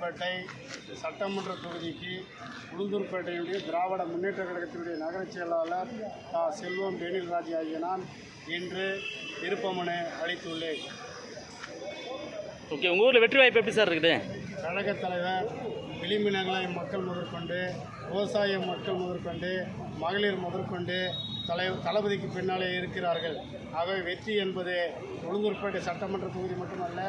உளுந்தூர்பேட்டை சட்டமன்ற தொகுதிக்கு உளுந்தூர்பேட்டையுடைய திராவிட முன்னேற்ற கழகத்தினுடைய நகரச் செயலாளர் செல்வம் டேனியல்ராஜ் ஆகிய நான் இன்று விருப்பமனு அளித்துள்ளேன். ஓகே, உங்கள் ஊரில் வெற்றி வாய்ப்பு எப்படி சார் இருக்குது? கழகத் தலைவர் விளிம்பினங்களை மக்கள் முதற்கொண்டு, விவசாய மக்கள் முதற்கொண்டு, மகளிர் முதற்கொண்டு தளபதிக்கு பின்னாலே இருக்கிறார்கள். ஆகவே வெற்றி என்பது உளுந்தூர்பேட்டை சட்டமன்ற தொகுதி மட்டுமல்ல,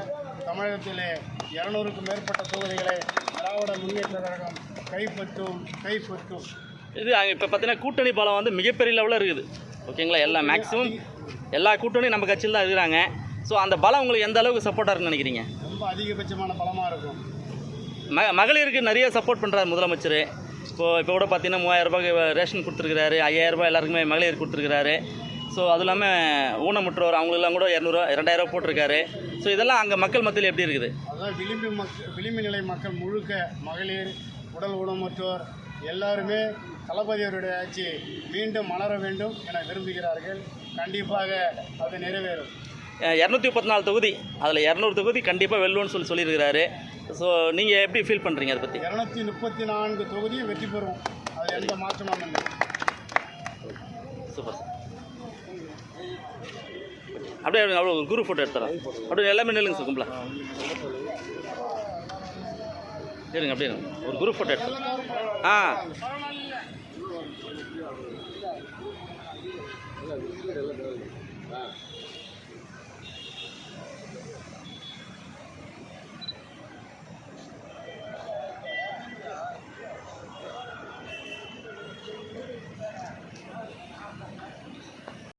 தமிழகத்திலே 200க்கும் மேற்பட்ட தொகுதிகளை திராவிட முன்னேற்ற கழகம் கைப்பற்றும். இது இப்போ பார்த்தீங்கன்னா கூட்டணி பலம் வந்து மிகப்பெரிய லெவலில் இருக்குது. ஓகேங்களா, மேக்ஸிமம் எல்லா கூட்டணியும் நம்ம கட்சியில் தான் இருக்கிறாங்க. ஸோ அந்த பலம் உங்களுக்கு எந்த அளவுக்கு சப்போர்ட்டாக இருக்குன்னு நினைக்கிறீங்க? ரொம்ப அதிகபட்சமான பலமாக இருக்கும். மகளிருக்கு நிறைய சப்போர்ட் பண்ணுறாரு முதலமைச்சர். இப்போ கூட பார்த்தீங்கன்னா 3000 ரூபாய்க்கு ரேஷன் கொடுத்துருக்கிறாரு, 5000 ரூபாய் எல்லாருக்குமே மகளிர் கொடுத்துருக்கிறாரு. ஸோ அது இல்லாமல் ஊனமுற்றோர் அவங்களெல்லாம் கூட 200 2000 போட்டிருக்காரு. ஸோ இதெல்லாம் அங்கே மக்கள் மத்தியில் எப்படி இருக்குது? அதான் விளிம்பு நிலை மக்கள் முழுக்க மகளிர், உடல் ஊனமுற்றோர் எல்லாருமே தளபதியருடைய ஆட்சி மீண்டும் மலர வேண்டும் என விரும்புகிறார்கள். கண்டிப்பாக அது நிறைவேறும். 234 தொகுதி, அதில் 200 தொகுதி கண்டிப்பாக வெல்லுன்னு சொல்லியிருக்கிறாரு. ஸோ நீங்கள் எப்படி ஃபீல் பண்ணுறீங்க அதை பற்றி? 234 தொகுதியும் வெற்றி பெறும், அது எந்த மாற்றமும் இல்லை. Super sir. அப்படியே அவ்வளோ ஒரு குரூப் ஃபோட்டோ எடுத்துறேன். அப்படியே எல்லாமே நில்லுங்க சார், கும்பலா இருங்க. அப்படியே ஒரு குரூப் ஃபோட்டோ எடுத்துறேன்.